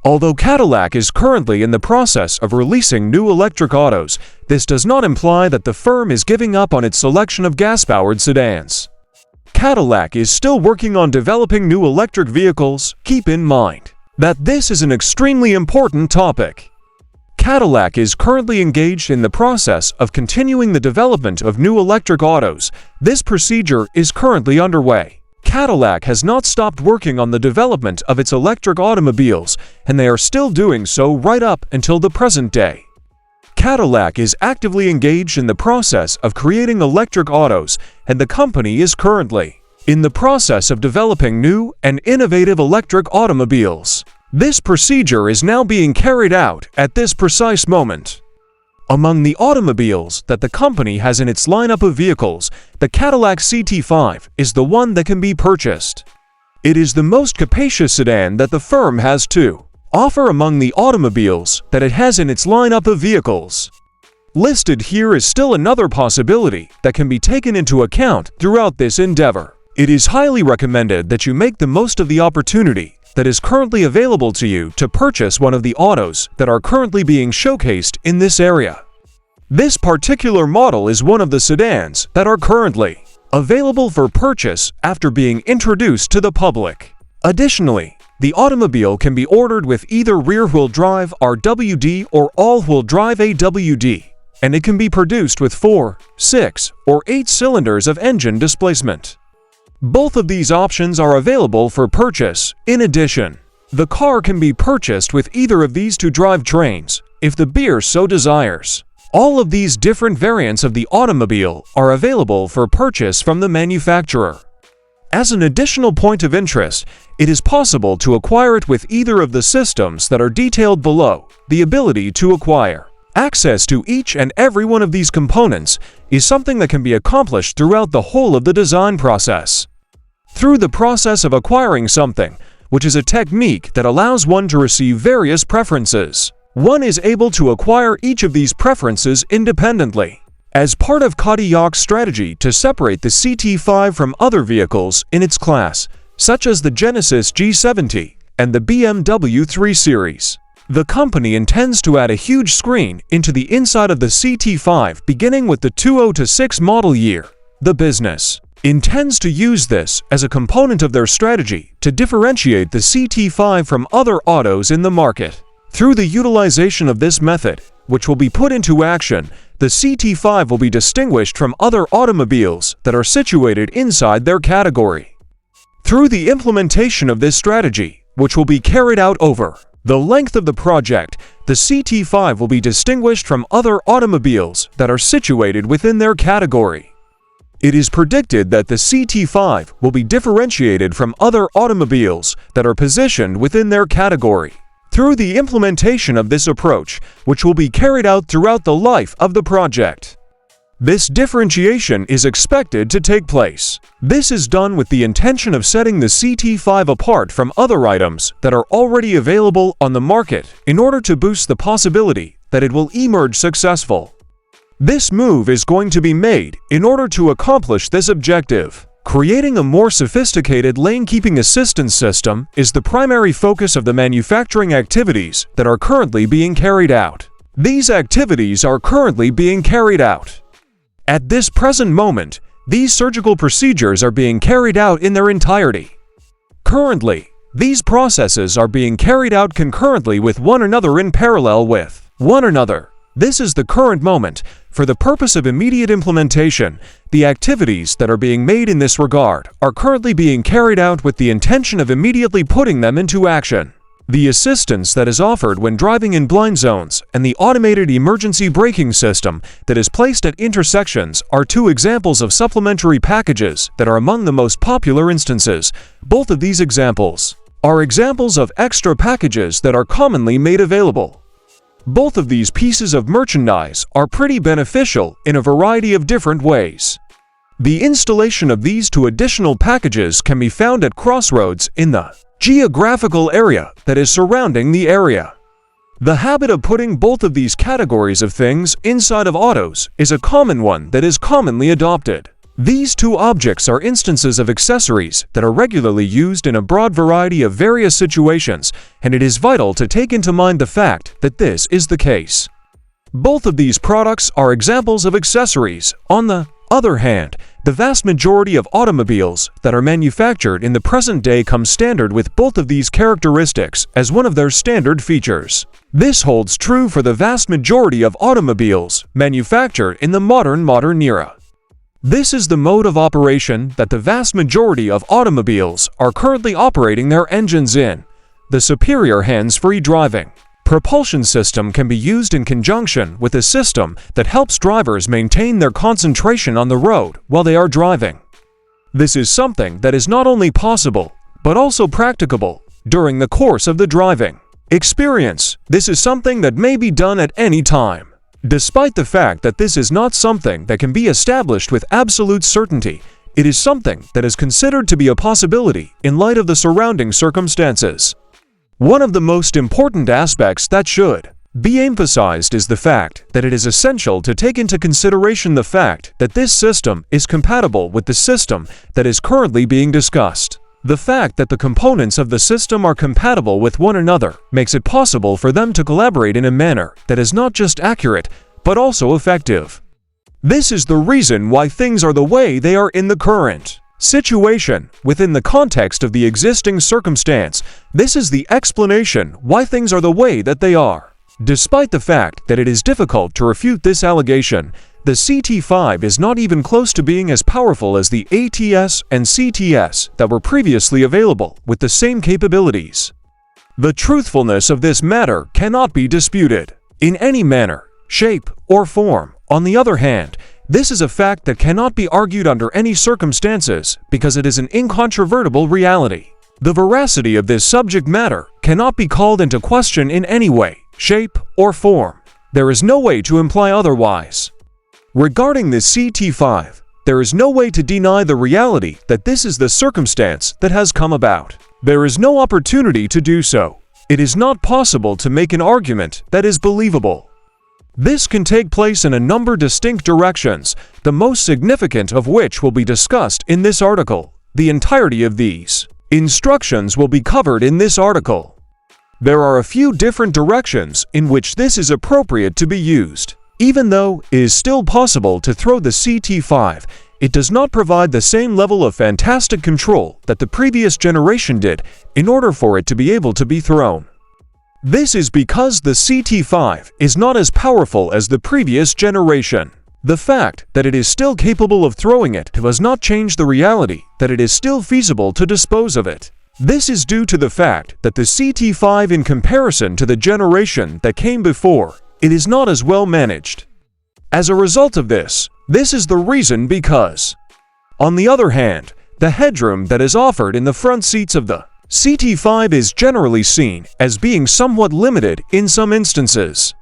Although Cadillac is currently in the process of releasing new electric autos, this does not imply that the firm is giving up on its selection of gas-powered sedans. Cadillac is still working on developing new electric vehicles. Keep in mind that this is an extremely important topic. Cadillac is currently engaged in the process of continuing the development of new electric autos. This procedure is currently underway. Cadillac has not stopped working on the development of its electric automobiles, and they are still doing so right up until the present day. Cadillac is actively engaged in the process of creating electric autos, and the company is currently in the process of developing new and innovative electric automobiles. This procedure is now being carried out at this precise moment. Among the automobiles that the company has in its lineup of vehicles, the Cadillac CT5 is the one that can be purchased. It is the most capacious sedan that the firm has to offer among the automobiles that it has in its lineup of vehicles. Listed here is still another possibility that can be taken into account throughout this endeavor. It is highly recommended that you make the most of the opportunity that is currently available to you to purchase one of the autos that are currently being showcased in this area. This particular model is one of the sedans that are currently available for purchase after being introduced to the public. Additionally, the automobile can be ordered with either rear-wheel drive RWD or all-wheel drive AWD, and it can be produced with 4, 6, or 8 cylinders of engine displacement. Both of these options are available for purchase. In addition, the car can be purchased with either of these two drivetrains, if the buyer so desires. All of these different variants of the automobile are available for purchase from the manufacturer. As an additional point of interest, it is possible to acquire it with either of the systems that are detailed below. The ability to acquire access to each and every one of these components is something that can be accomplished throughout the whole of the design process. Through the process of acquiring something, which is a technique that allows one to receive various preferences, one is able to acquire each of these preferences independently. As part of Cadillac's strategy to separate the CT5 from other vehicles in its class, such as the Genesis G70 and the BMW 3 Series, the company intends to add a huge screen into the inside of the CT5 beginning with the 2006 model year. The business intends to use this as a component of their strategy to differentiate the CT5 from other autos in the market. Through the utilization of this method, which will be put into action, the CT5 will be distinguished from other automobiles that are situated inside their category. Through the implementation of this strategy, which will be carried out over the length of the project, the CT5 will be distinguished from other automobiles that are situated within their category. It is predicted that the CT5 will be differentiated from other automobiles that are positioned within their category through the implementation of this approach, which will be carried out throughout the life of the project. This differentiation is expected to take place. This is done with the intention of setting the CT5 apart from other items that are already available on the market in order to boost the possibility that it will emerge successful. This move is going to be made in order to accomplish this objective. Creating a more sophisticated lane-keeping assistance system is the primary focus of the manufacturing activities that are currently being carried out. These activities are currently being carried out. At this present moment, these surgical procedures are being carried out in their entirety. Currently, these processes are being carried out concurrently with one another in parallel with one another. This is the current moment. For the purpose of immediate implementation, the activities that are being made in this regard are currently being carried out with the intention of immediately putting them into action. The assistance that is offered when driving in blind zones and the automated emergency braking system that is placed at intersections are two examples of supplementary packages that are among the most popular instances. Both of these examples are examples of extra packages that are commonly made available. Both of these pieces of merchandise are pretty beneficial in a variety of different ways. The installation of these two additional packages can be found at crossroads in the geographical area that is surrounding the area. The habit of putting both of these categories of things inside of autos is a common one that is commonly adopted. These two objects are instances of accessories that are regularly used in a broad variety of various situations, and it is vital to take into mind the fact that this is the case. Both of these products are examples of accessories. On the other hand, the vast majority of automobiles that are manufactured in the present day come standard with both of these characteristics as one of their standard features. This holds true for the vast majority of automobiles manufactured in the modern era. This is the mode of operation that the vast majority of automobiles are currently operating their engines in. The superior hands-free driving propulsion system can be used in conjunction with a system that helps drivers maintain their concentration on the road while they are driving. This is something that is not only possible, but also practicable during the course of the driving experience. This is something that may be done at any time. Despite the fact that this is not something that can be established with absolute certainty, it is something that is considered to be a possibility in light of the surrounding circumstances. One of the most important aspects that should be emphasized is the fact that it is essential to take into consideration the fact that this system is compatible with the system that is currently being discussed. The fact that the components of the system are compatible with one another makes it possible for them to collaborate in a manner that is not just accurate, but also effective. This is the reason why things are the way they are in the current situation. Within the context of the existing circumstance, this is the explanation why things are the way that they are. Despite the fact that it is difficult to refute this allegation, the CT5 is not even close to being as powerful as the ATS and CTS that were previously available with the same capabilities. The truthfulness of this matter cannot be disputed in any manner, shape, or form. On the other hand, this is a fact that cannot be argued under any circumstances because it is an incontrovertible reality. The veracity of this subject matter cannot be called into question in any way, shape, or form. There is no way to imply otherwise. Regarding the CT5, there is no way to deny the reality that this is the circumstance that has come about. There is no opportunity to do so. It is not possible to make an argument that is believable. This can take place in a number of distinct directions, the most significant of which will be discussed in this article. The entirety of these instructions will be covered in this article. There are a few different directions in which this is appropriate to be used. Even though it is still possible to throw the CT5, it does not provide the same level of fantastic control that the previous generation did in order for it to be able to be thrown. This is because the CT5 is not as powerful as the previous generation. The fact that it is still capable of throwing it does not change the reality that it is still feasible to dispose of it. This is due to the fact that the CT5, in comparison to the generation that came before, it is not as well managed. As a result of this is the reason because, on the other hand, the headroom that is offered in the front seats of the CT5 is generally seen as being somewhat limited in some instances.